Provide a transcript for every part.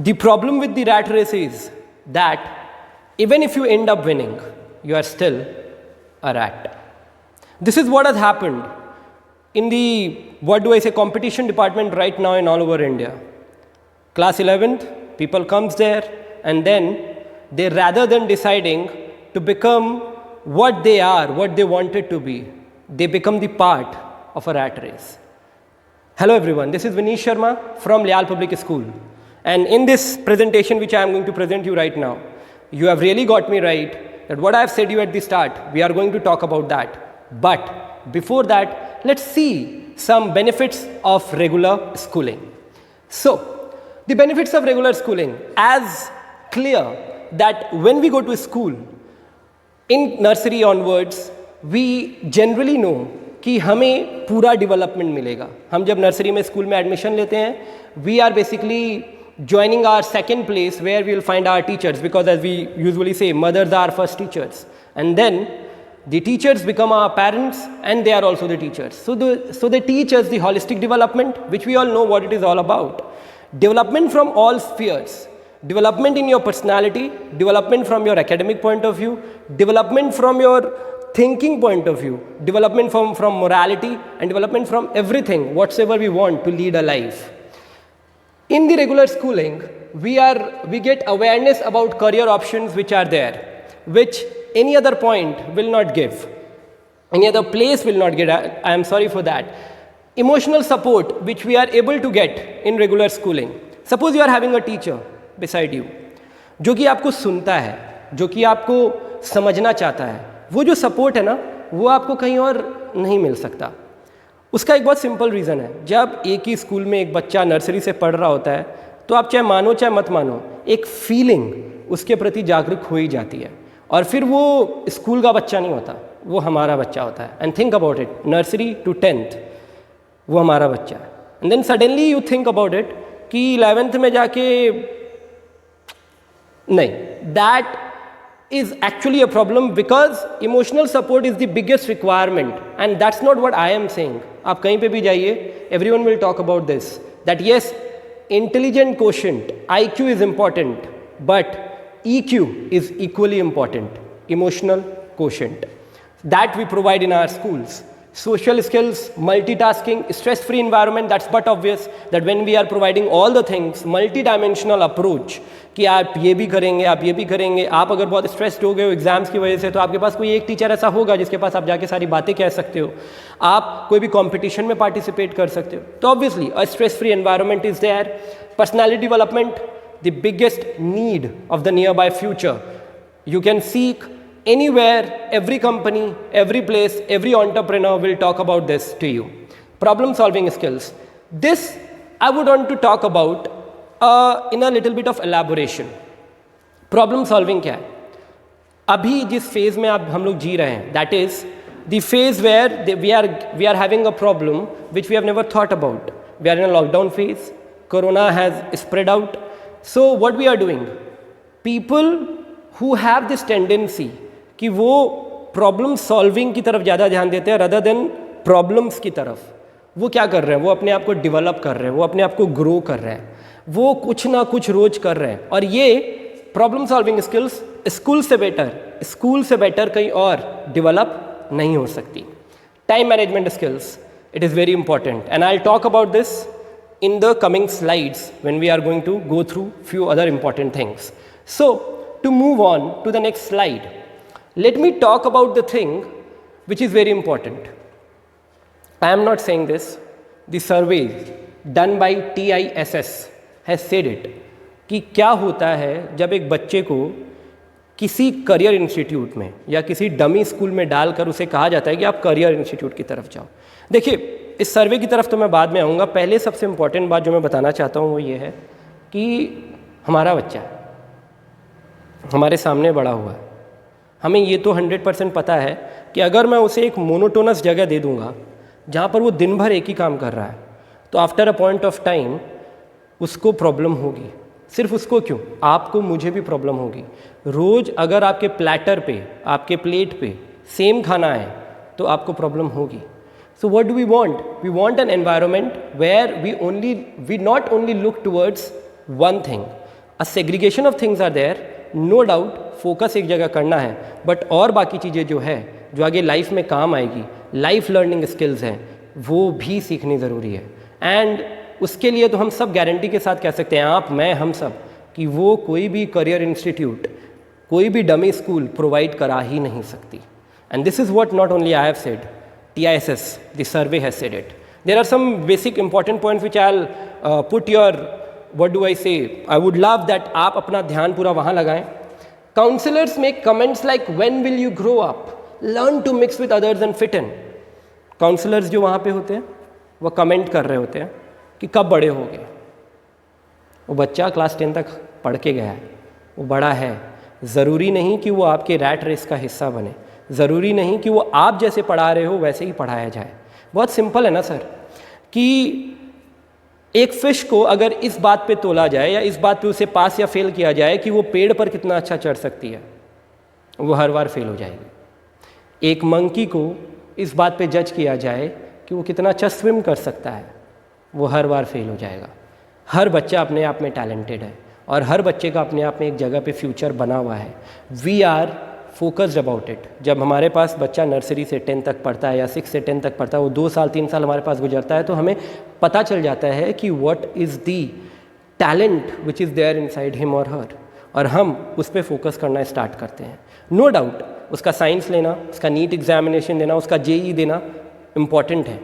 The problem with the rat race is that even if you end up winning, you are still a rat. This is what has happened in the, competition department right now in all over India. Class 11th, people comes there and then they, rather than deciding to become what they are, what they wanted to be, they become the part of a rat race. Hello everyone, this is Vinesh Sharma from Lyall Public School. And in this presentation which I am going to present you right now, you have really got me right that what I have said you at the start, we are going to talk about that. But before that, let's see some benefits of regular schooling. So, the benefits of regular schooling, as clear that when we go to school, in nursery onwards, we generally know कि हमें पूरा development मिलेगा. हम जब nursery में school में admission लेते हैं, we are basically joining our second place where we will find our teachers, because as we usually say, mothers are first teachers, and then the teachers become our parents and they are also the teachers. So they teach us the holistic development, which we all know what it is all about. Development from all spheres. Development in your personality, development from your academic point of view, development from your thinking point of view, development from morality, and development from everything whatsoever we want to lead a life. In the regular schooling, we get awareness about career options which are there, which any other point will not give, any other place will not get. I am sorry for that. Emotional support which we are able to get in regular schooling. Suppose you are having a teacher beside you, जो कि आपको सुनता है, जो कि आपको समझना चाहता है. वो जो सपोर्ट है ना, वो आपको कहीं और नहीं मिल सकता. उसका एक बहुत सिंपल रीज़न है. जब एक ही स्कूल में एक बच्चा नर्सरी से पढ़ रहा होता है, तो आप चाहे मानो चाहे मत मानो, एक फीलिंग उसके प्रति जागरूक हो ही जाती है. और फिर वो स्कूल का बच्चा नहीं होता, वो हमारा बच्चा होता है. And think about it, nursery to 10th वो हमारा बच्चा है. And then suddenly you think about it कि 11th में जाके नहीं, that is actually a problem, because emotional support is the biggest requirement, and that's not what I am saying. आप कहीं पे भी जाइए, everyone will talk about this, that yes, intelligent quotient, IQ is important, but EQ is equally important, emotional quotient, that we provide in our schools. Social skills, multitasking, stress-free environment, that's but obvious that when we are providing all the things, multi-dimensional approach, कि आप ये भी करेंगे, आप ये भी करेंगे. आप अगर बहुत स्ट्रेस्ड हो गए हो एग्जाम्स की वजह से, तो आपके पास कोई एक टीचर ऐसा होगा जिसके पास आप जाके सारी बातें कह सकते हो. आप कोई भी कंपटीशन में पार्टिसिपेट कर सकते हो. तो obviously a stress free environment is there. Personality development, the biggest need of the near by future. You can seek anywhere, every company, every place, every entrepreneur will talk about this to you. Problem solving skills. This I would want to talk about in a little bit of elaboration. Problem solving क्या है? अभी जिस phase में हम लोग जी रहे हैं, that is the phase where we are having a problem which we have never thought about. We are in a lockdown phase. Corona has spread out. So what we are doing? People who have this tendency कि वो problem solving की तरफ ज़्यादा ध्यान देते हैं rather than problems की तरफ, वो क्या कर रहे हैं? वो अपने आप को डेवलप कर रहे हैं, वो अपने आप को ग्रो कर रहे हैं, वो कुछ ना कुछ रोज कर रहे हैं. और ये प्रॉब्लम सॉल्विंग स्किल्स स्कूल से बेटर कहीं और डेवलप नहीं हो सकती. Time management skills, it is very important, and I will talk about this in the coming slides when we are going to go through few other important things. So to move on to the next slide, let me talk about the thing which is very important. I am not saying this. The survey done by TISS has said it कि क्या होता है जब एक बच्चे को किसी career institute में या किसी डमी स्कूल में डालकर उसे कहा जाता है कि आप करियर इंस्टीट्यूट की तरफ जाओ. देखिए, इस सर्वे की तरफ तो मैं बाद में आऊँगा. पहले सबसे इम्पॉर्टेंट बात जो मैं बताना चाहता हूँ वो ये है कि हमारा बच्चा है, हमारे सामने बड़ा हुआ है. हमें ये तो 100% पता है कि अगर मैं उसे एक मोनोटोनस जगह दे दूँगा जहाँ पर वो दिन भर एक ही काम कर रहा है, तो after a point of time उसको प्रॉब्लम होगी. सिर्फ उसको क्यों, आपको मुझे भी प्रॉब्लम होगी. रोज़ अगर आपके प्लेटर पे, आपके प्लेट पे सेम खाना है तो आपको प्रॉब्लम होगी. So what do we want? We want an environment where we not only look towards one thing, a segregation of things are there, no doubt focus एक जगह करना है, बट और बाकी चीज़ें जो है जो आगे लाइफ में काम आएगी, लाइफ लर्निंग स्किल्स हैं, वो भी सीखनी ज़रूरी है। एंड उसके लिए तो हम सब गारंटी के साथ कह सकते हैं, आप, मैं, हम सब, कि वो कोई भी करियर इंस्टीट्यूट, कोई भी डमी स्कूल प्रोवाइड करा ही नहीं सकती। And this is what not only I have said, TISS, the survey has said it. There are some basic important points which I'll put your, what do I say, I would love that आप अपना ध्यान पूरा वहाँ लगाएं. Counselors make comments like, when will you grow up? Learn to mix with others and fit in. Counselors जो वहाँ पे होते हैं वो कमेंट कर रहे होते हैं कि कब बड़े होगे। वो बच्चा क्लास 10 तक पढ़ के गया है, वो बड़ा है, ज़रूरी नहीं कि वो आपके रैट रेस का हिस्सा बने, ज़रूरी नहीं कि वो आप जैसे पढ़ा रहे हो वैसे ही पढ़ाया जाए। बहुत सिंपल है ना सर, कि एक फ़िश को अगर इस बात पे तोला जाए या इस बात पे उसे पास या फेल किया जाए कि वो पेड़ पर कितना अच्छा चढ़ सकती है, वो हर बार फेल हो जाएगी। एक मंकी को इस बात पे जज किया जाए कि वो कितना अच्छा स्विम कर सकता है, वो हर बार फेल हो जाएगा। हर बच्चा अपने आप में टैलेंटेड है और हर बच्चे का अपने आप में एक जगह पे फ्यूचर बना हुआ है। We are focused about it. जब हमारे पास बच्चा नर्सरी से 10 तक पढ़ता है या 6 से 10 तक पढ़ता है, वो 2 साल 3 साल हमारे पास गुजरता है, तो हमें पता चल जाता है कि what is the talent which is there inside him और हर, और हम उस पर फोकस करना स्टार्ट करते हैं। नो डाउट उसका साइंस लेना, उसका नीट एग्जामिनेशन देना, उसका JEE देना इम्पॉर्टेंट है,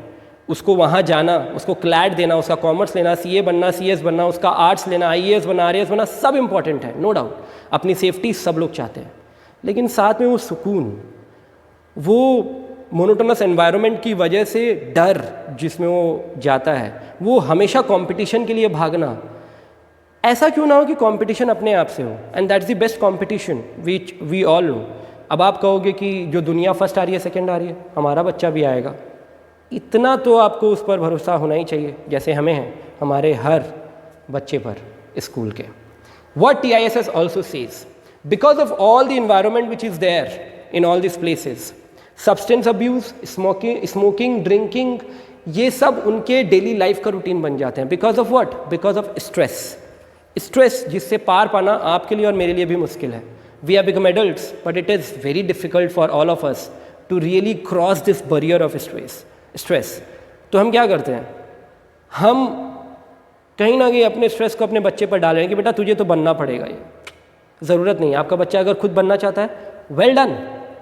उसको वहाँ जाना, उसको क्लैट देना, उसका कॉमर्स लेना, CA बनना, CS बनना, उसका आर्ट्स लेना, IAS बनना, RAS बनना, सब इम्पॉर्टेंट है, नो डाउट। अपनी सेफ्टी सब लोग चाहते हैं, लेकिन साथ में वो सुकून, वो मोनोटोनस एनवायरनमेंट की वजह से डर जिसमें वो जाता है, वो हमेशा कंपटीशन के लिए भागना, ऐसा क्यों ना हो कि कंपटीशन अपने आप से हो। And that's the best competition which we all know. अब आप कहोगे कि जो दुनिया फर्स्ट आ रही है, सेकंड आ रही है, हमारा बच्चा भी आएगा, इतना तो आपको उस पर भरोसा होना ही चाहिए जैसे हमें है हमारे हर बच्चे पर स्कूल के। What TISS also says, because of all the environment which is there in all these places, substance abuse, smoking, drinking, ये सब उनके डेली लाइफ का रूटीन बन जाते हैं। Because of what? Because of stress जिससे पार पाना आपके लिए और मेरे लिए भी मुश्किल है। We have become adults, but it is very difficult for all of us to really cross this barrier of stress. तो हम क्या करते हैं, हम कहीं ना कहीं अपने स्ट्रेस को अपने बच्चे पर डाल रहे हैं कि बेटा तुझे तो बनना पड़ेगा, ये ज़रूरत नहीं है। आपका बच्चा अगर खुद बनना चाहता है, वेल डन,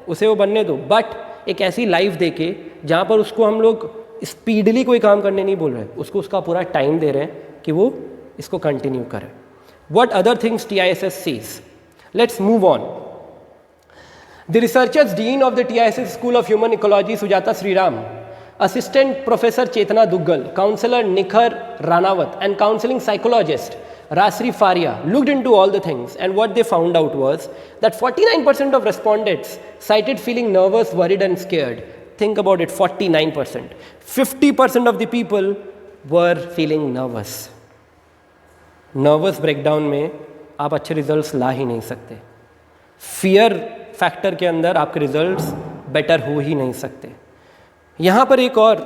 उसे वो बनने दो, बट एक ऐसी लाइफ दे के जहाँ पर उसको हम लोग स्पीडली कोई काम करने नहीं बोल रहे, उसको उसका पूरा टाइम दे रहे हैं कि वो इसको कंटिन्यू करे। What other things TISS says? Let's move on. The researchers dean of the TISS School of Human Ecology, Sujata Sriram, assistant professor Chetna Duggal, counselor Nikhar Ranawat, and counseling psychologist Rasri Faria looked into all the things, and what they found out was that 49% of respondents cited feeling nervous, worried and scared. Think about it, 49%. 50% of the people were feeling nervous. Nervous breakdown में आप अच्छे results ला ही नहीं सकते। Fear factor के अंदर आपके results better हो ही नहीं सकते। यहाँ पर एक और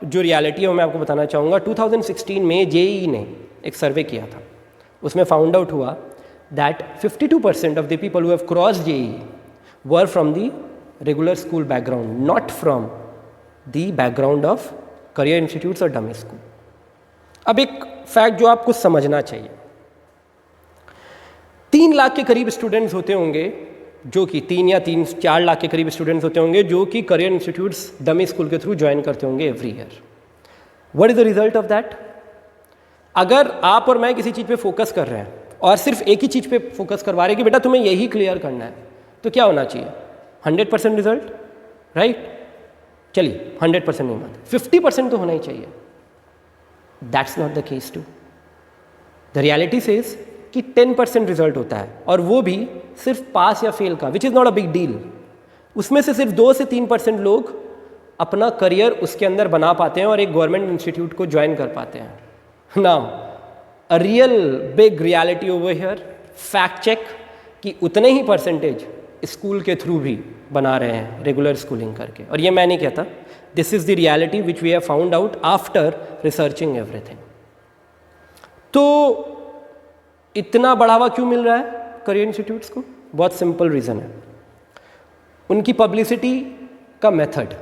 जो रियलिटी है वो मैं आपको बताना चाहूँगा। 2016 में JEE ने एक सर्वे किया था, उसमें फाउंड आउट हुआ that 52% of the people who have crossed JEE were from the regular school background, not from the background of career institutes और डमी स्कूल। अब एक फैक्ट जो आपको समझना चाहिए, 3 लाख के करीब स्टूडेंट्स होते होंगे जो कि 3 या 4 लाख के करीब स्टूडेंट्स होते होंगे जो कि करियर इंस्टीट्यूट्स डमी स्कूल के थ्रू ज्वाइन करते होंगे every year. What is the result of that? अगर आप और मैं किसी चीज़ पे फोकस कर रहे हैं और सिर्फ एक ही चीज़ पे फोकस करवा रहे हैं कि बेटा तुम्हें यही क्लियर करना है, तो क्या होना चाहिए? 100% रिजल्ट, राइट? चलिए 100% नहीं मानते, 50% तो होना ही चाहिए। That's not the case too. The reality says कि 10% रिजल्ट होता है, और वो भी सिर्फ पास या फेल का, which is not a big deal. उसमें से सिर्फ 2 से 3% लोग अपना करियर उसके अंदर बना पाते हैं और एक गवर्नमेंट इंस्टीट्यूट को ज्वाइन कर पाते हैं। Now a real big reality over here, fact check, कि उतने ही परसेंटेज स्कूल के थ्रू भी बना रहे हैं रेगुलर स्कूलिंग करके। और ये मैं नहीं कहता, this is the reality which we have found out after researching everything. तो इतना बढ़ावा क्यों मिल रहा है करियर इंस्टीट्यूट्स को? बहुत सिंपल रीज़न है, उनकी पब्लिसिटी का मेथड।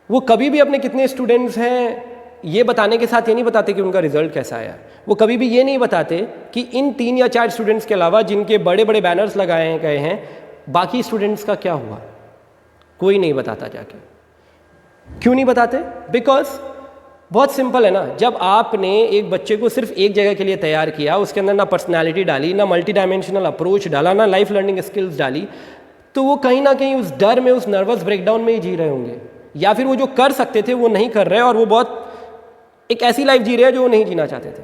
वो कभी भी अपने कितने स्टूडेंट्स हैं ये बताने के साथ ये नहीं बताते कि उनका रिजल्ट कैसा आया। वो कभी भी ये नहीं बताते कि इन 3 या 4 स्टूडेंट्स के अलावा जिनके बड़े बड़े बैनर्स लगाए गए हैं बाकी स्टूडेंट्स का क्या हुआ, कोई नहीं बताता जाके। क्यों नहीं बताते? बिकॉज बहुत सिंपल है ना, जब आपने एक बच्चे को सिर्फ एक जगह के लिए तैयार किया, उसके अंदर ना पर्सनैलिटी डाली, ना मल्टी डायमेंशनल अप्रोच डाला, ना लाइफ लर्निंग स्किल्स डाली, तो वो कहीं ना कहीं उस डर में, उस नर्वस ब्रेकडाउन में ही जी रहे होंगे, या फिर वो जो कर सकते थे वो नहीं कर रहे और वो बहुत एक ऐसी लाइफ जी रहे हैं जो वो नहीं जीना चाहते थे।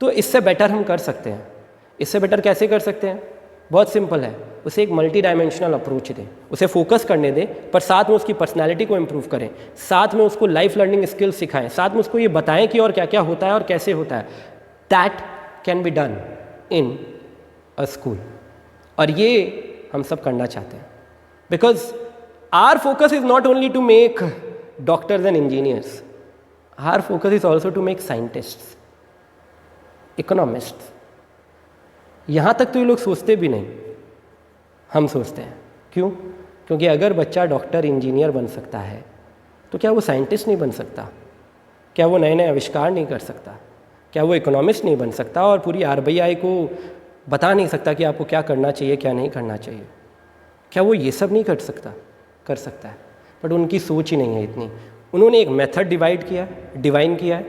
तो इससे बेटर हम कर सकते हैं। इससे बेटर कैसे कर सकते हैं? बहुत सिंपल है, उसे एक मल्टी डायमेंशनल अप्रोच दें, उसे फोकस करने दें, पर साथ में उसकी पर्सनैलिटी को इम्प्रूव करें, साथ में उसको लाइफ लर्निंग स्किल्स सिखाएं, साथ में उसको ये बताएं कि और क्या क्या होता है और कैसे होता है। That can be done in a school, और ये हम सब करना चाहते हैं। Because our focus is not only to make doctors and engineers, our focus is also to make scientists, economists. यहाँ तक तो ये लोग सोचते भी नहीं, हम सोचते हैं। क्यों? क्योंकि अगर बच्चा डॉक्टर इंजीनियर बन सकता है तो क्या वो साइंटिस्ट नहीं बन सकता? क्या वो नए नए आविष्कार नहीं कर सकता? क्या वो इकोनॉमिस्ट नहीं बन सकता और पूरी RBI को बता नहीं सकता कि आपको क्या करना चाहिए क्या नहीं करना चाहिए? क्या वो ये सब नहीं कर सकता? कर सकता है, बट उनकी सोच ही नहीं है इतनी। उन्होंने एक मेथड डिवाइन किया है।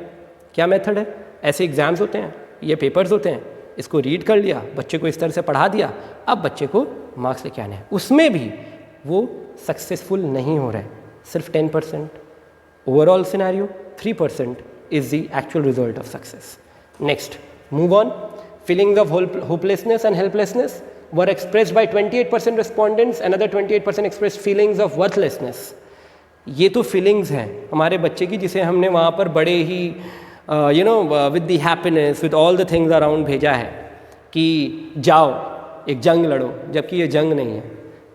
क्या मेथड है? ऐसे एग्ज़ाम्स होते हैं, ये पेपर्स होते हैं, इसको रीड कर लिया, बच्चे को इस तरह से पढ़ा दिया, अब बच्चे को मार्क्स लेके आने हैं। उसमें भी वो सक्सेसफुल नहीं हो रहे, सिर्फ 10%। Overall scenario 3% is the actual result of success. Next, move on. Feelings of hopelessness and helplessness were expressed by 28% respondents, another 28% expressed feelings of worthlessness. ये तो फीलिंग्स हैं हमारे बच्चे की, जिसे हमने वहाँ पर बड़े ही with the happiness, with all the things around भेजा है कि जाओ एक जंग लड़ो, जबकि ये जंग नहीं है,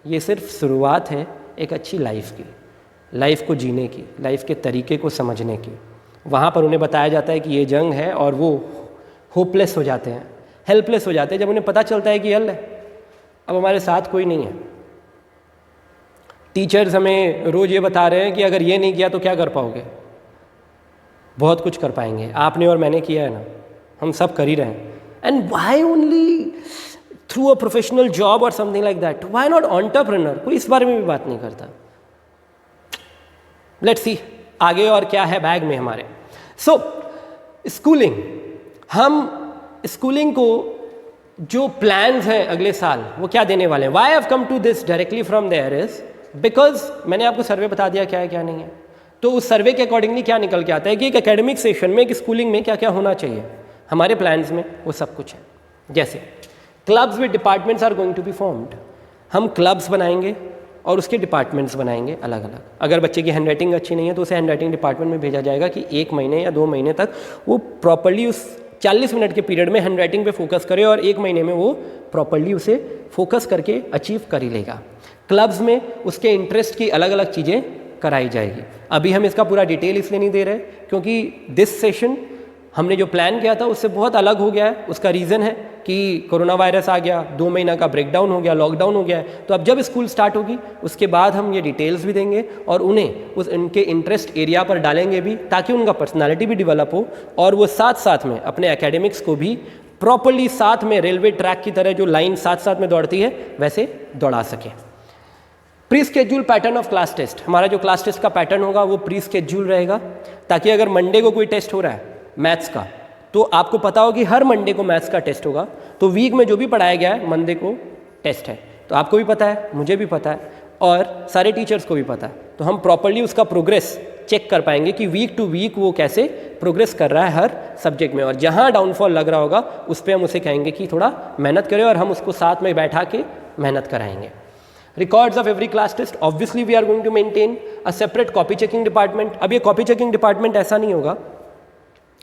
ये सिर्फ शुरुआत है एक अच्छी लाइफ की, लाइफ को जीने की, लाइफ के तरीके को समझने की। वहाँ पर उन्हें बताया जाता है कि ये जंग है और वो होपलेस हो जाते हैं, हेल्पलेस हो जाते हैं जब उन्हें पता चलता है कि हल अब हमारे साथ कोई नहीं है। टीचर्स हमें रोज़ ये बता रहे हैं कि अगर ये नहीं किया तो क्या कर पाओगे? बहुत कुछ कर पाएंगे, आपने और मैंने किया है ना, हम सब कर ही रहे हैं। And why only through a professional job और something like that? Why not entrepreneur? कोई इस बारे में भी बात नहीं करता। लेट्स सी आगे और क्या है बैग में हमारे। सो स्कूलिंग, हम स्कूलिंग को जो प्लान्स हैं अगले साल वो क्या देने वाले हैं? Why have come to this directly from there is because मैंने आपको सर्वे बता दिया क्या है क्या नहीं है। तो उस सर्वे के अकॉर्डिंगली क्या निकल के आता है कि एक एकेडमिक सेशन में, एक स्कूलिंग में क्या क्या होना चाहिए हमारे प्लान्स में, वो सब कुछ है। जैसे clubs with departments are going to be formed, हम क्लब्स बनाएंगे और उसके डिपार्टमेंट्स बनाएंगे अलग अलग। अगर बच्चे की हैंडराइटिंग अच्छी नहीं है तो उसे हैंडराइटिंग डिपार्टमेंट में भेजा जाएगा कि 1 महीने या 2 महीने तक वो प्रॉपर्ली उस 40 मिनट के पीरियड में हैंडराइटिंग पे फोकस करे और 1 महीने में वो प्रॉपर्ली उसे फोकस करके अचीव कर ही लेगा। क्लब्स में उसके इंटरेस्ट की अलग अलग चीज़ें कराई जाएगी। अभी हम इसका पूरा डिटेल इसलिए नहीं दे रहे क्योंकि दिस सेशन हमने जो प्लान किया था उससे बहुत अलग हो गया है। उसका रीज़न है कि कोरोना वायरस आ गया, 2 महीना का ब्रेकडाउन हो गया, लॉकडाउन हो गया है। तो अब जब स्कूल स्टार्ट होगी उसके बाद हम ये डिटेल्स भी देंगे और उन्हें उस उनके इंटरेस्ट एरिया पर डालेंगे भी, ताकि उनका पर्सनालिटी भी डेवलप हो और वो साथ साथ में अपने एकेडमिक्स को भी प्रॉपरली साथ में रेलवे ट्रैक की तरह जो लाइन साथ साथ में दौड़ती है वैसे दौड़ा सकें। Pre schedule pattern of class test, हमारा जो क्लास टेस्ट का पैटर्न होगा वो प्री स्केड्यूल रहेगा, ताकि अगर मंडे को कोई टेस्ट हो रहा है मैथ्स का तो आपको पता हो कि हर मंडे को मैथ्स का टेस्ट होगा, तो वीक में जो भी पढ़ाया गया है मंडे को टेस्ट है। तो आपको भी पता है, मुझे भी पता है और सारे टीचर्स को भी पता है। तो हम प्रॉपर्ली उसका प्रोग्रेस चेक कर पाएंगे कि वीक टू वीक वो कैसे प्रोग्रेस कर रहा है हर सब्जेक्ट में, और जहाँ डाउनफॉल लग रहा होगा उस पर हम उसे कहेंगे कि थोड़ा मेहनत करें और हम उसको साथ में बैठा के मेहनत कराएंगे। Records of every class test, obviously we are going to maintain a separate copy checking department। अब ये copy checking department ऐसा नहीं होगा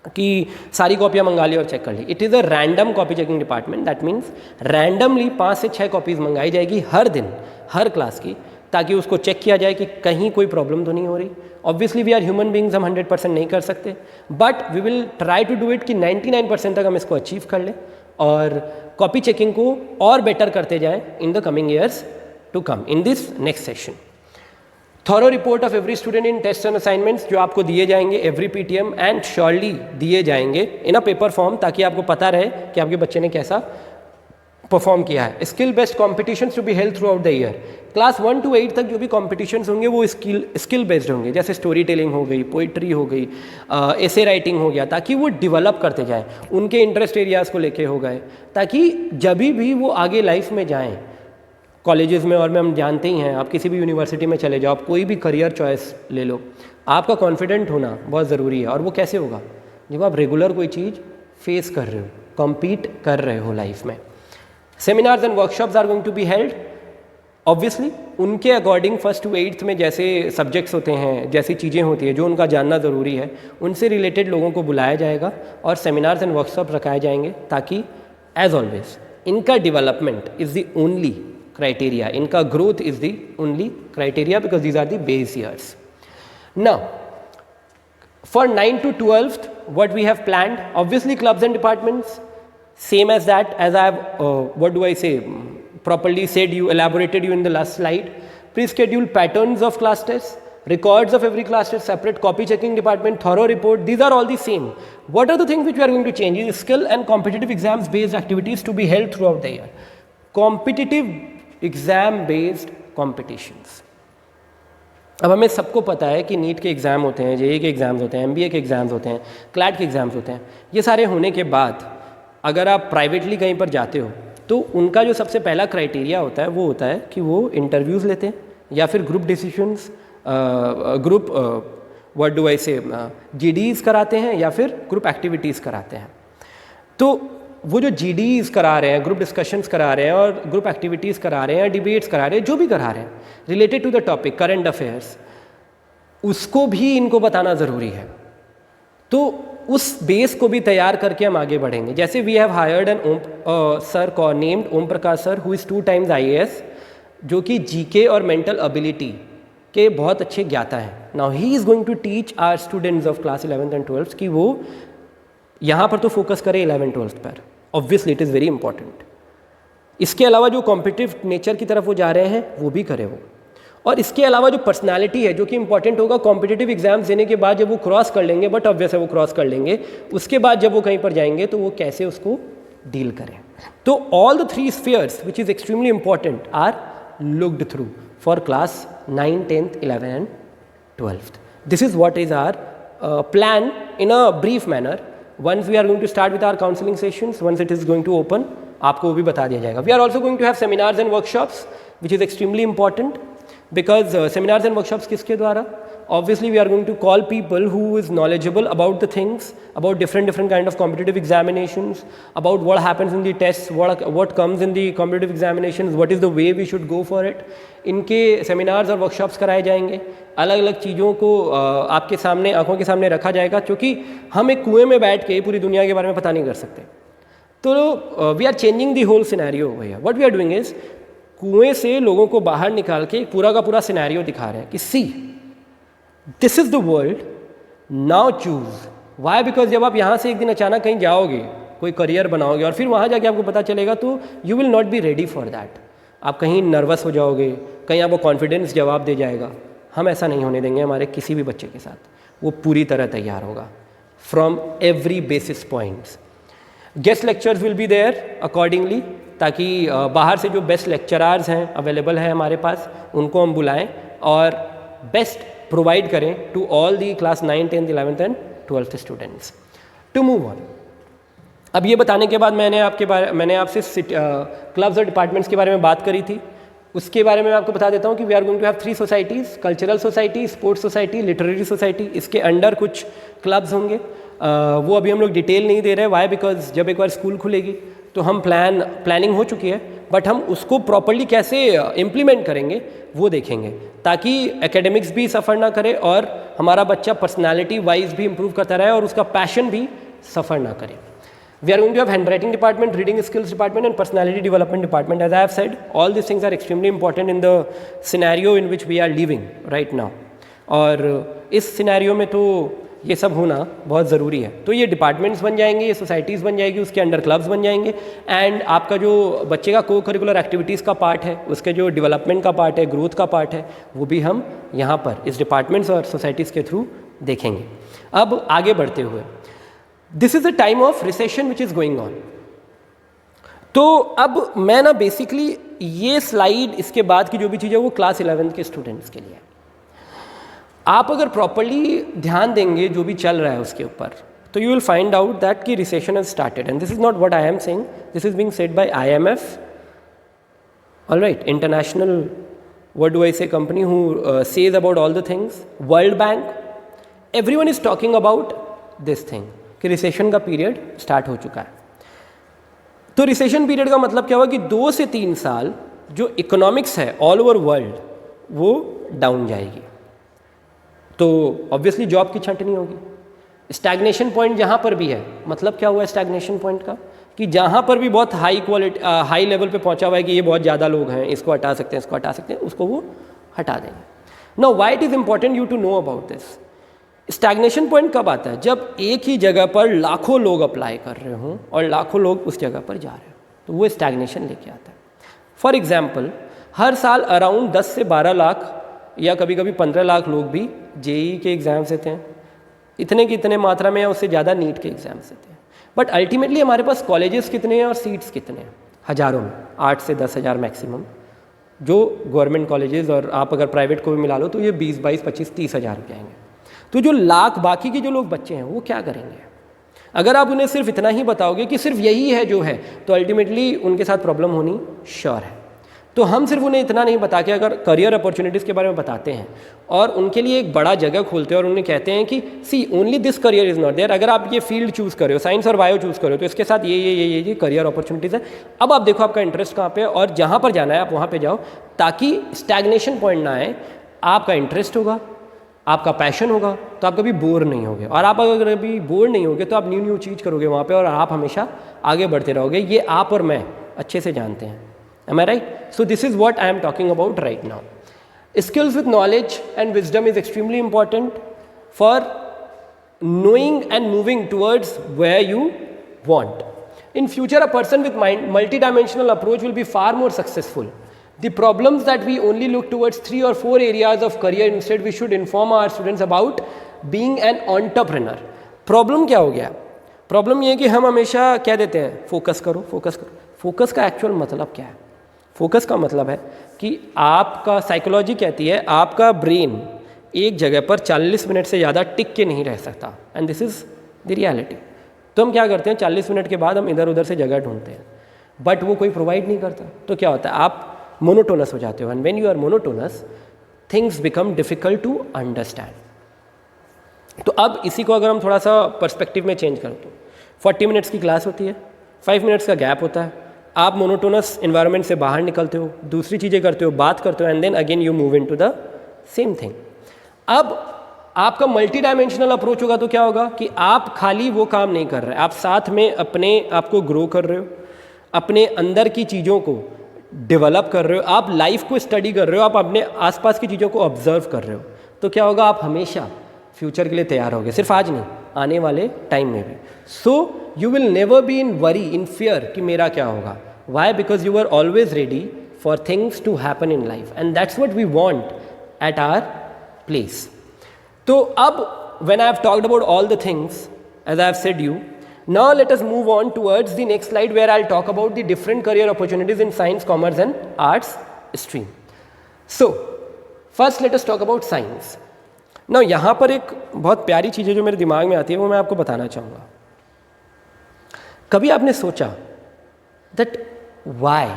कि सारी कॉपियाँ मंगा ली और चेक कर ली। It is a random copy checking department. That means randomly 5 से 6 कॉपीज़ मंगाई जाएगी हर दिन हर क्लास की, ताकि उसको चेक किया जाए कि कहीं कोई प्रॉब्लम तो नहीं हो रही। Obviously we are human beings, हम 100% नहीं कर सकते, but we will try to do it कि 99% तक हम इसको अचीव कर लें। और कॉपी चेकिंग को और बेटर करते जाएं in the coming years to come in this next session. Thorough report of every student in test and assignments जो आपको दिए जाएंगे एवरी पीटीएम एंड श्योरली दिए जाएंगे इन अ पेपर फॉर्म, ताकि आपको पता रहे कि आपके बच्चे ने कैसा परफॉर्म किया है। Skill based competitions to be held throughout the year. Class 1 to 8 तक जो भी कॉम्पिटिशन्स होंगे वो स्किल बेस्ड होंगे, जैसे स्टोरी टेलिंग हो गई, पोइट्री हो गई, एसे राइटिंग हो गया, ताकि वो डेवलप करते जाएं, उनके इंटरेस्ट एरियाज़ को लेके हो गए, ताकि जब भी वो आगे लाइफ में जाएं कॉलेजेस में, और में हम जानते ही हैं, आप किसी भी यूनिवर्सिटी में चले जाओ, आप कोई भी करियर चॉइस ले लो, आपका कॉन्फिडेंट होना बहुत ज़रूरी है। और वो कैसे होगा? जब आप रेगुलर कोई चीज़ फेस कर रहे हो, कॉम्पीट कर रहे हो लाइफ में। Seminars and workshops are going to be held obviously उनके अकॉर्डिंग 1st to 8th में जैसे सब्जेक्ट्स होते हैं, जैसी चीज़ें होती हैं जो उनका जानना ज़रूरी है, उनसे रिलेटेड लोगों को बुलाया जाएगा और सेमिनार्स एंड वर्कशॉप रखाए जाएंगे, ताकि एज ऑलवेज इनका development is the only criteria, इनका growth is the only criteria because these are the base years. Now, for 9th to 12th, what we have planned, obviously clubs and departments, same as that, as I have, properly said you, elaborated you in the last slide. Pre-scheduled patterns of class tests, records of every class test, separate copy checking department, thorough report, these are all the same. What are the things which we are going to change? Is skill and competitive exams based activities to be held throughout the year. Competitive exam based competitions. अब हमें सबको पता है कि NEET के exam होते हैं, JEE के एग्ज़ाम्स होते हैं, एमबीए के एग्ज़ाम्स होते हैं, क्लैट के एग्ज़ाम्स होते हैं। ये सारे होने के बाद अगर आप प्राइवेटली कहीं पर जाते हो तो उनका जो सबसे पहला क्राइटेरिया होता है वो होता है कि वो इंटरव्यूज़ लेते हैं या फिर group decisions, what do I से, जीडीज़ कराते हैं या फिर ग्रुप एक्टिविटीज़ कराते हैं। तो वो जो जीडीज़ करा रहे हैं, ग्रुप डिस्कशंस करा रहे हैं और ग्रुप एक्टिविटीज़ करा रहे हैं, डिबेट्स करा रहे हैं, जो भी करा रहे हैं related to the topic current affairs, उसको भी इनको बताना ज़रूरी है। तो उस बेस को भी तैयार करके हम आगे बढ़ेंगे। जैसे we have hired an sir named Om Prakash sir who is 2 times IAS, जो कि जीके और मेंटल एबिलिटी के बहुत अच्छे ज्ञाता हैं। Now he is going to teach our students of class 11th and 12th कि वो यहाँ पर तो फोकस करें 11th 12th पर, obviously it is very important. इसके अलावा जो कॉम्पिटिटिव नेचर की तरफ वो जा रहे हैं वो भी करें वो, और इसके अलावा जो पर्सनालिटी है जो कि इंपॉर्टेंट होगा कॉम्पिटिटिव एग्जाम्स देने के बाद, जब वो क्रॉस कर लेंगे, बट ऑब्वियस है वो क्रॉस कर लेंगे, उसके बाद जब वो कहीं पर जाएंगे तो वो कैसे उसको डील करें। तो all the 3 spheres which is extremely important are looked through for class 9, 10th, 11th and 12th. This is what is our plan in a brief manner. Once we are going to start with our counseling sessions, once it is going to open, आपको वो भी बता दिया जाएगा. We are also going to have seminars and workshops, which is extremely important because seminars and workshops किसके द्वारा? Obviously, we are going to call people who is knowledgeable about the things, about different kind of competitive examinations, about what happens in the tests, what comes in the competitive examinations, what is the way we should go for it. इनके seminars और workshops कराए जाएंगे. अलग अलग चीज़ों को आपके सामने, आंखों के सामने रखा जाएगा, क्योंकि हम एक कुएं में बैठ के पूरी दुनिया के बारे में पता नहीं कर सकते। तो we are changing the whole scenario भैया। What we are doing is, कुएं से लोगों को बाहर निकाल के पूरा का पूरा सिनेरियो दिखा रहे हैं कि see this is the world, now choose. Why? Because जब आप यहाँ से एक दिन अचानक कहीं जाओगे, कोई करियर बनाओगे और फिर वहाँ जाके आपको पता चलेगा, तो you will not be ready for that. आप कहीं नर्वस हो जाओगे, कहीं आपको कॉन्फिडेंस जवाब दे जाएगा। हम ऐसा नहीं होने देंगे हमारे किसी भी बच्चे के साथ। वो पूरी तरह तैयार होगा from every basis points. Guest lectures will be there accordingly, ताकि बाहर से जो बेस्ट लेक्चरार्स हैं अवेलेबल है हमारे पास, उनको हम बुलाएं और बेस्ट प्रोवाइड करें to all the class 9, 10th, 11th and 12th students. To move on, अब ये बताने के बाद मैंने आपसे क्लब्स और डिपार्टमेंट्स के बारे में बात करी थी। उसके बारे में मैं आपको बता देता हूँ कि we are going to have 3 societies, cultural society, sports society, literary society. इसके अंडर कुछ क्लब्स होंगे, वो अभी हम लोग डिटेल नहीं दे रहे। वाई? बिकॉज जब एक बार स्कूल खुलेगी तो हम प्लानिंग हो चुकी है, बट हम उसको प्रॉपरली कैसे इम्प्लीमेंट करेंगे वो देखेंगे, ताकि एकेडमिक्स भी सफ़र ना करे और हमारा बच्चा पर्सनालिटी वाइज भी इम्प्रूव करता रहे और उसका पैशन भी सफ़र ना करे। We are going to have handwriting department, reading skills department and personality development department. As I have said, all these things are extremely important in the scenario in which we are living right now. और इस scenario में तो ये सब होना बहुत ज़रूरी है। तो ये डिपार्टमेंट्स बन जाएंगे, ये सोसाइटीज़ बन जाएगी, उसके अंडर क्लब्स बन जाएंगे, एंड आपका जो बच्चे का को करिकुलर एक्टिविटीज़ का पार्ट है, उसके जो डेवलपमेंट का पार्ट है, ग्रोथ का पार्ट है, वो भी हम यहाँ पर इस डिपार्टमेंट्स और सोसाइटीज़ के थ्रू देखेंगे। अब आगे बढ़ते हुए, this is a time of recession which is going on. तो अब मैं ना बेसिकली ये स्लाइड, इसके बाद की जो भी चीज़ है वो क्लास 11th के स्टूडेंट्स के लिए है। आप अगर प्रॉपरली ध्यान देंगे जो भी चल रहा है उसके ऊपर, तो you will find out that कि recession has started, and this is not what I am saying, this is being said by IMF, alright, international, what do I say, company who says about all the things, world bank, everyone is talking about this thing कि recession का period start हो चुका है। तो recession period का मतलब क्या हुआ कि 2 से 3 साल जो इकोनॉमिक्स है ऑल ओवर वर्ल्ड वो डाउन जाएगी, तो ऑब्वियसली जॉब की छंटनी होगी। स्टैग्नेशन पॉइंट जहाँ पर भी है, मतलब क्या हुआ स्टैग्नेशन पॉइंट का, कि जहाँ पर भी बहुत हाई लेवल पे पहुँचा हुआ है कि ये बहुत ज़्यादा लोग हैं, इसको हटा सकते हैं, इसको हटा सकते हैं, उसको वो हटा देंगे। Now why it is important you to know about this. Stagnation point कब आता है? जब एक ही जगह पर लाखों लोग अप्लाई कर रहे हों और लाखों लोग उस जगह पर जा रहे हो, तो वो स्टैग्नेशन लेके आता है। फॉर एग्जाम्पल, हर साल अराउंड 10 से 12 लाख या कभी कभी 15 लाख लोग भी JEE के एग्ज़ाम्स देते हैं, इतने की इतने मात्रा में या उससे ज़्यादा नीट के एग्ज़ाम्स देते हैं। बट अल्टीमेटली हमारे पास कॉलेजेस कितने हैं और सीट्स कितने हैं? हज़ारों में, 8 से 10 हज़ार मैक्सिमम जो गवर्नमेंट कॉलेजेस, और आप अगर प्राइवेट को भी मिला लो तो ये 20, 22, 25, 30 हज़ार हो जाएंगे। तो जो लाख बाकी के जो लोग बच्चे हैं वो क्या करेंगे? अगर आप उन्हें सिर्फ इतना ही बताओगे कि सिर्फ यही है जो है, तो अल्टीमेटली उनके साथ प्रॉब्लम होनी श्योर है। तो हम सिर्फ उन्हें इतना नहीं बता के अगर करियर अपॉर्चुनिटीज़ के बारे में बताते हैं और उनके लिए एक बड़ा जगह खोलते हैं और उन्हें कहते हैं कि see only this career is not there, अगर आप ये फील्ड चूज़ कर रहे हो, साइंस और बायो चूज़ कर रहे हो, तो इसके साथ ये करियर अपॉर्चुनिटीज़ है। अब आप देखो आपका इंटरेस्ट कहाँ पे है और जहाँ पर जाना है आप वहाँ पे जाओ, ताकि स्टैग्नेशन पॉइंट ना आए। आपका इंटरेस्ट होगा, आपका पैशन होगा, तो आप कभी बोर नहीं होगे, और आप अगर कभी बोर नहीं होगे तो आप न्यू चीज़ करोगे वहाँ पे और आप हमेशा आगे बढ़ते रहोगे। ये आप और मैं अच्छे से जानते हैं। Am I right? So this is what I am talking about right now. Skills with knowledge and wisdom is extremely important for knowing and moving towards where you want. In future, a person with multi-dimensional approach will be far more successful. The problems that we only look towards 3 or 4 areas of career, instead we should inform our students about being an entrepreneur. Problem क्या हो गया? Problem ये है कि हम हमेशा क्या देते हैं, फोकस करो, फोकस करो। फोकस का एक्चुअल मतलब क्या है? फोकस का मतलब है कि आपका, साइकोलॉजी कहती है आपका ब्रेन एक जगह पर 40 मिनट से ज़्यादा टिक के नहीं रह सकता, and this is the reality. तो हम क्या करते हैं, 40 मिनट के बाद हम इधर उधर से जगह ढूंढते हैं, बट वो कोई प्रोवाइड नहीं करता। तो क्या होता है, आप मोनोटोनस हो जाते हो, and when you are monotonous things become difficult to understand. तो अब इसी को अगर हम थोड़ा सा पर्सपेक्टिव में चेंज करें तो 40 मिनट्स की क्लास होती है, 5 मिनट्स का गैप होता है, आप मोनोटोनस इन्वायरमेंट से बाहर निकलते हो, दूसरी चीज़ें करते हो, बात करते हो, and then again you move into the same thing. अब आपका मल्टी डायमेंशनल अप्रोच होगा तो क्या होगा कि आप खाली वो काम नहीं कर रहे, आप साथ में अपने आप को ग्रो कर रहे हो, अपने अंदर की चीज़ों को डेवलप कर रहे हो, आप लाइफ को स्टडी कर रहे हो, आप अपने आसपास की चीज़ों को ऑब्जर्व कर रहे हो। तो क्या होगा, आप हमेशा फ्यूचर के लिए तैयार होगे, सिर्फ आज नहीं, आने वाले टाइम में भी। So you will never be in worry, in fear कि मेरा क्या होगा। Why? Because you are always ready for things to happen in life, and that's what we want at our place. तो अब when I have talked about all the things, as I have said you, now let us move on towards the next slide where I'll talk about the different career opportunities in science, commerce and arts stream. So, first let us talk about science. Now यहाँ पर एक बहुत प्यारी चीज़ है जो मेरे दिमाग में आती है, वो मैं आपको बताना चाहूँगा। कभी आपने सोचा that why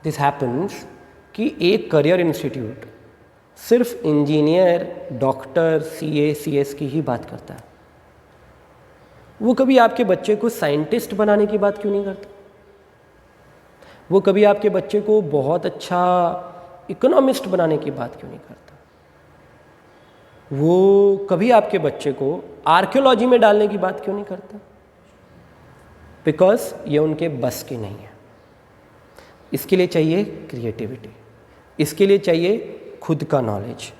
this happens कि एक करियर इंस्टीट्यूट सिर्फ इंजीनियर, डॉक्टर, CA, CS की ही बात करता है? वो कभी आपके बच्चे को साइंटिस्ट बनाने की बात क्यों नहीं करता? वो कभी आपके बच्चे को बहुत अच्छा इकोनॉमिस्ट बनाने की बात क्यों नहीं करता? वो कभी आपके बच्चे को आर्कियोलॉजी में डालने की बात क्यों नहीं करता? बिकॉज ये उनके बस की नहीं है। इसके लिए चाहिए क्रिएटिविटी, इसके लिए चाहिए खुद का नॉलेज,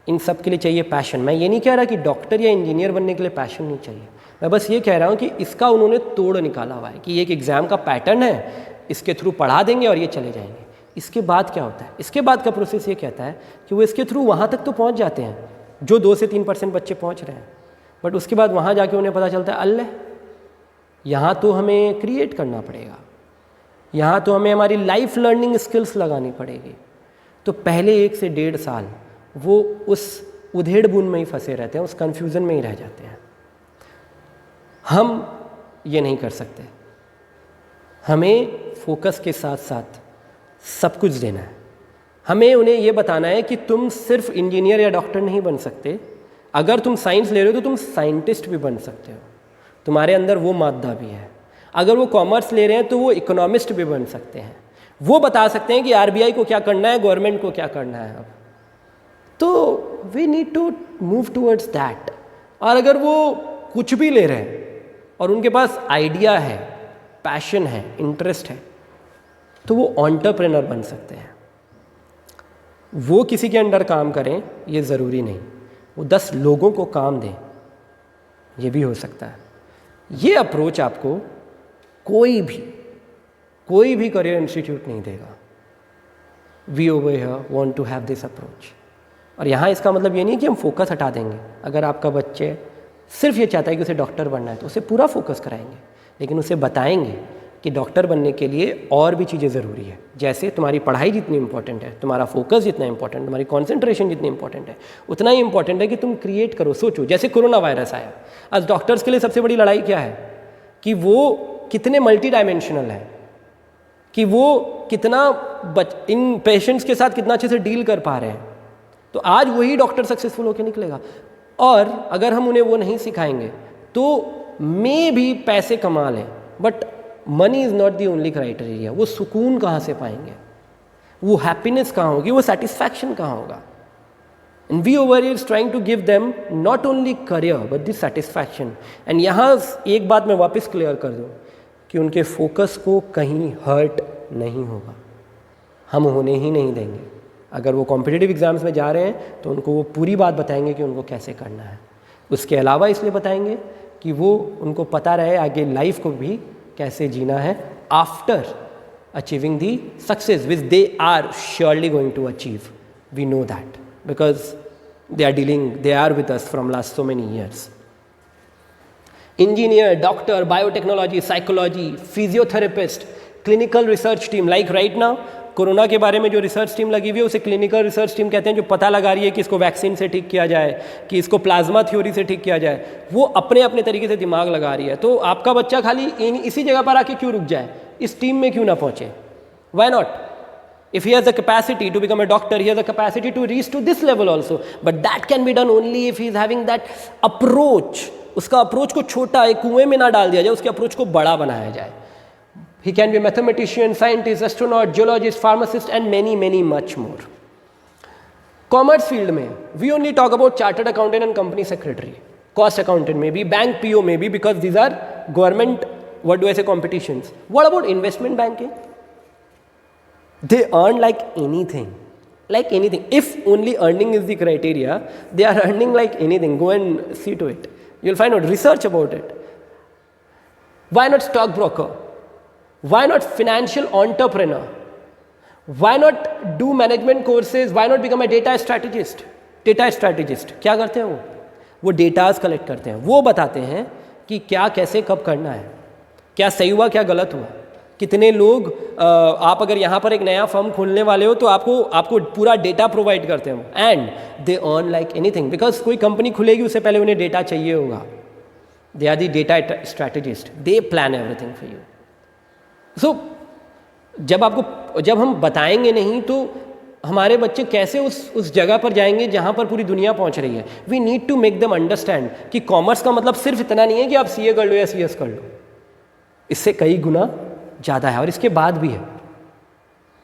इन सब के लिए चाहिए पैशन। मैं ये नहीं कह रहा कि डॉक्टर या इंजीनियर बनने के लिए पैशन नहीं चाहिए, मैं बस ये कह रहा हूँ कि इसका उन्होंने तोड़ निकाला हुआ है कि एक एग्ज़ाम का पैटर्न है, इसके थ्रू पढ़ा देंगे और ये चले जाएंगे। इसके बाद क्या होता है, इसके बाद का प्रोसेस ये कहता है कि वो इसके थ्रू वहाँ तक तो पहुँच जाते हैं जो 2 से 3% बच्चे पहुँच रहे हैं, बट उसके बाद वहाँ जाके उन्हें पता चलता है अल्ले यहाँ तो हमें क्रिएट करना पड़ेगा, यहाँ तो हमें हमारी लाइफ लर्निंग स्किल्स लगानी पड़ेगी। तो पहले 1 से 1.5 साल वो उस उधेड़ बुन में ही फंसे रहते हैं, उस कन्फ्यूज़न में ही रह जाते हैं। हम ये नहीं कर सकते, हमें फोकस के साथ साथ सब कुछ देना है। हमें उन्हें ये बताना है कि तुम सिर्फ इंजीनियर या डॉक्टर नहीं बन सकते, अगर तुम साइंस ले रहे हो तो तुम साइंटिस्ट भी बन सकते हो, तुम्हारे अंदर वो मादा भी है। अगर वो कॉमर्स ले रहे हैं तो वो इकोनॉमिस्ट भी बन सकते हैं, वो बता सकते हैं कि आरबीआई को क्या करना है, गवर्नमेंट को क्या करना है। अब तो we need to move towards that. और अगर वो कुछ भी ले रहे हैं और उनके पास आइडिया है, पैशन है, इंटरेस्ट है, तो वो एंटरप्रेन्योर बन सकते हैं। वो किसी के अंडर काम करें ये ज़रूरी नहीं, वो 10 लोगों को काम दें, ये भी हो सकता है। ये अप्रोच आपको कोई भी करियर इंस्टीट्यूट नहीं देगा। We over here want to have this approach. और यहाँ इसका मतलब ये नहीं कि हम फोकस हटा देंगे। अगर आपका बच्चे सिर्फ ये चाहता है कि उसे डॉक्टर बनना है तो उसे पूरा फोकस कराएंगे, लेकिन उसे बताएंगे कि डॉक्टर बनने के लिए और भी चीज़ें ज़रूरी है। जैसे तुम्हारी पढ़ाई जितनी इंपॉर्टेंट है, तुम्हारा फोकस जितना इंपॉर्टेंट, तुम्हारी कॉन्सेंट्रेशन जितनी इंपॉर्टेंट है, उतना ही इंपॉर्टेंट है कि तुम क्रिएट करो। सोचो, जैसे कोरोना वायरस आया, आज डॉक्टर्स के लिए सबसे बड़ी लड़ाई क्या है कि वो कितने मल्टी डायमेंशनल है, कि वो कितना इन पेशेंट्स के साथ कितना अच्छे से डील कर पा रहे हैं। तो आज वही डॉक्टर सक्सेसफुल होकर निकलेगा। और अगर हम उन्हें वो नहीं सिखाएंगे तो मे भी पैसे कमा लें, but money is not the only criteria. वो सुकून कहाँ से पाएंगे, वो हैप्पीनेस कहाँ होगी, वो सेटिस्फैक्शन कहाँ होगा। And we over is trying to give them not only career but the satisfaction. एंड यहाँ एक बात मैं वापस क्लियर कर दूँ कि उनके फोकस को कहीं हर्ट नहीं होगा, हम होने ही नहीं देंगे। अगर वो कॉम्पिटिटिव एग्जाम्स में जा रहे हैं तो उनको वो पूरी बात बताएंगे कि उनको कैसे करना है। उसके अलावा इसलिए बताएंगे कि वो उनको पता रहे आगे लाइफ को भी कैसे जीना है after achieving the success which they are surely going to achieve. We know that because they are with us from last so many years. Engineer, doctor, biotechnology, psychology, physiotherapist, clinical research team, like right now corona के बारे में जो research team लगी हुई है उसे clinical research team कहते हैं, जो पता लगा रही है कि इसको वैक्सीन से ठीक किया जाए, कि इसको प्लाज्मा थ्योरी से ठीक किया जाए। वो अपने अपने तरीके से दिमाग लगा रही है। तो आपका बच्चा खाली इसी जगह पर आके क्यों रुक जाए, इस टीम में क्यों ना पहुंचे? Why not? If he has the capacity to become a doctor, he has the capacity to reach to this level also. But that can be done only if he is having that approach. उसका approach को छोटा एक कुएं में ना डाल दिया जाए, उसके अप्रोच को बड़ा बनाया जाए। He can be a mathematician, scientist, astronaut, geologist, pharmacist and many much more. Commerce field में we only talk about chartered accountant and company secretary, cost accountant maybe, bank PO maybe, because these are government, what do I say, competitions. What about investment banking? They earn like anything. If only earning is the criteria, they are earning like anything. Go and see to it. You'll find out, research about it. Why not stockbroker? Why not financial entrepreneur? Why not do management courses? Why not become a data strategist? Data strategist क्या करते हैं वो datas collect करते हैं, वो बताते हैं कि क्या कैसे कब करना है, क्या सही हुआ क्या गलत हुआ। कितने लोग आप अगर यहाँ पर एक नया फर्म खोलने वाले हो तो आपको पूरा डेटा प्रोवाइड करते हैं। And they earn like anything, because कोई कंपनी खुलेगी उससे पहले उन्हें डेटा चाहिए होगा। They are the data strategist, they plan everything for you. So जब हम बताएंगे नहीं तो हमारे बच्चे कैसे उस जगह पर जाएंगे जहाँ पर पूरी दुनिया पहुँच रही है। We need to make them understand कि कॉमर्स का मतलब सिर्फ इतना नहीं है कि आप CA कर लो या CS कर लो, इससे कई गुना ज़्यादा है और इसके बाद भी है।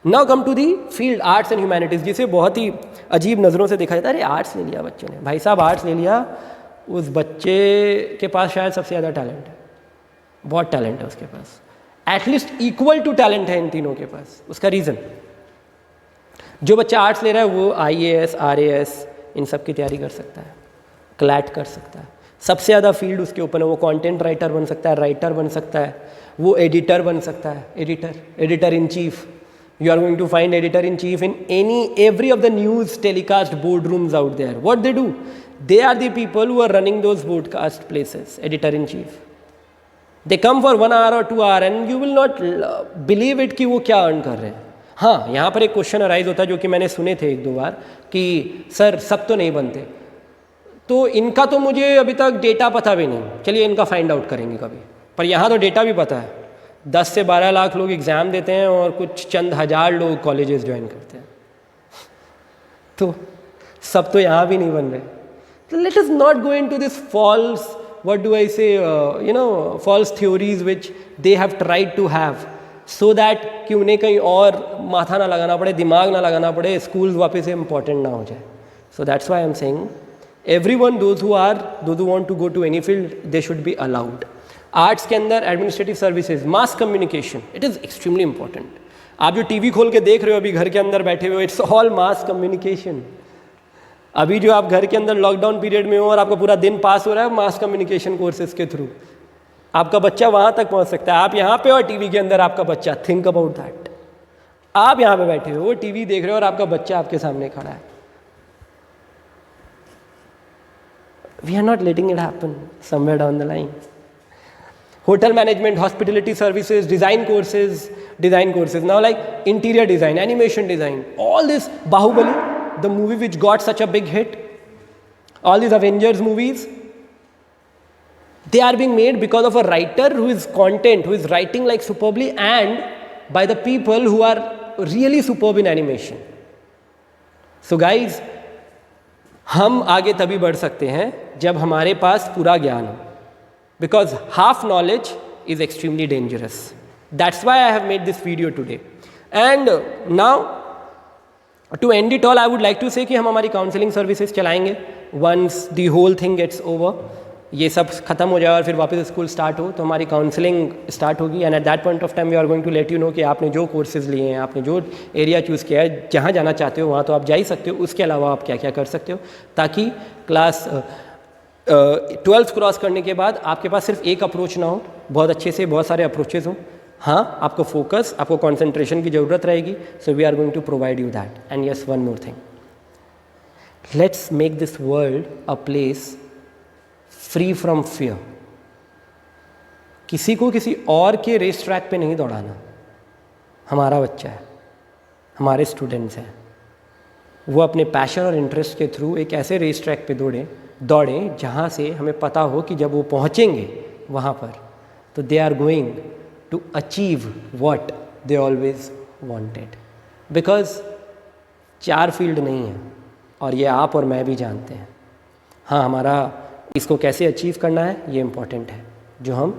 Now come to the field arts and humanities, जिसे बहुत ही अजीब नज़रों से देखा जाता है। अरे आर्ट्स ले लिया बच्चों ने, भाई साहब आर्ट्स ले लिया, उस बच्चे के पास शायद सबसे ज़्यादा टैलेंट है, बहुत टैलेंट है उसके पास, एटलीस्ट इक्वल टू टैलेंट है इन तीनों के पास। उसका रीज़न, जो बच्चा आर्ट्स ले रहा है वो IAS, RAS इन सब की तैयारी कर सकता है, क्लैट कर सकता है, सबसे ज़्यादा फील्ड उसके ऊपर है, वो कंटेंट राइटर बन सकता है, राइटर बन सकता है, वो एडिटर बन सकता है, editor in chief. You are going to find editor in chief in every of the news telecast boardrooms out there. What they do? They are the people who are running those broadcast places, editor in chief. They come for 1 hour or 2 hour and you will not believe it कि वो क्या earn कर रहे हैं. हाँ, यहाँ पर एक क्वेश्चन अराइज होता है जो कि मैंने सुने थे 1-2 बार कि सर सब तो नहीं बनते, तो इनका तो मुझे अभी तक डेटा पता भी नहीं, चलिए इनका फाइंड आउट करेंगे कभी. पर यहाँ तो डेटा भी पता है. 10 से 12 लाख लोग एग्ज़ाम देते हैं और कुछ चंद हज़ार लोग कॉलेजेस ज्वाइन करते हैं, तो सब तो यहाँ भी नहीं बन रहे. तो let us not go into this false, what do I say, false theories which they have tried to have, so that कि उन्हें कहीं और माथा ना लगाना पड़े, दिमाग ना लगाना पड़े, स्कूल वापस से इम्पॉर्टेंट ना हो जाए. So that's why I am saying everyone, those who want to go to any field, they should be allowed. Arts के अंदर administrative services, mass communication, it is extremely important. आप जो टीवी खोल के देख रहे हो अभी घर के अंदर बैठे हुए, इट्स ऑल मास कम्युनिकेशन. अभी जो आप घर के अंदर लॉकडाउन पीरियड में हो और आपका पूरा दिन पास हो रहा है मास कम्युनिकेशन कोर्सेज के थ्रू, आपका बच्चा वहाँ तक पहुँच सकता है. आप यहाँ पे और टीवी के अंदर आपका बच्चा, थिंक अबाउट दैट. आप यहाँ पे बैठे हो, टीवी देख रहे हो और आपका बच्चा आपके सामने खड़ा है. We are not letting it happen somewhere down the line. Hotel management, hospitality services, design courses. Now like interior design, animation design, all this, Bahubali, the movie which got such a big hit, all these Avengers movies, they are being made because of a writer who is writing like superbly, and by the people who are really superb in animation. So guys, हम आगे तभी बढ़ सकते हैं जब हमारे पास पूरा ज्ञान हो, because half knowledge is extremely dangerous. That's why I have made this video today. And now to end it all, I would like to say कि हम हमारी काउंसलिंग सर्विसेज चलाएंगे once the whole thing gets over. ये सब खत्म हो जाए और फिर वापस स्कूल स्टार्ट हो तो हमारी काउंसलिंग स्टार्ट होगी. And at that point of time we are going to let you know कि आपने जो कोर्सेज लिए हैं, आपने जो एरिया चूज़ किया है, जहाँ जाना चाहते हो वहाँ तो आप जा ही सकते हो, उसके अलावा आप क्या क्या कर सकते हो, ताकि क्लास 12th क्रॉस करने के बाद आपके पास सिर्फ एक अप्रोच ना हो, बहुत अच्छे से बहुत सारे अप्रोचेज हों. हाँ, आपको फोकस, आपको कॉन्सेंट्रेशन की ज़रूरत रहेगी. So we are going to provide you that. And yes, one more thing, let's make this world a place free from fear. किसी को किसी और के रेस ट्रैक पे नहीं दौड़ाना. हमारा बच्चा है, हमारे स्टूडेंट्स हैं, वो अपने पैशन और इंटरेस्ट के थ्रू एक ऐसे रेस ट्रैक पे दौड़ें जहाँ से हमें पता हो कि जब वो पहुँचेंगे वहाँ पर तो they are going to achieve what they always wanted. Because 4 field नहीं है और ये आप और मैं भी जानते हैं. हाँ, हमारा इसको कैसे अचीव करना है ये इम्पॉर्टेंट है, जो हम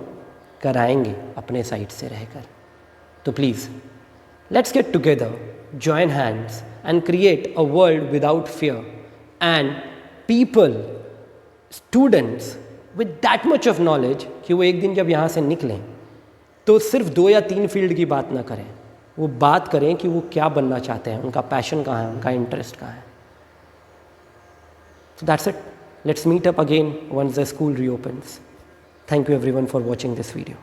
कराएंगे अपने साइड से रहकर. तो please let's get together, join hands and create a world without fear. And people, students with that much of knowledge कि वो एक दिन जब यहाँ से निकलें तो सिर्फ 2 या 3 फील्ड की बात ना करें, वो बात करें कि वो क्या बनना चाहते हैं, उनका पैशन कहाँ है, उनका इंटरेस्ट कहाँ है. So that's it. Let's meet up again once the school reopens. Thank you everyone for watching this video.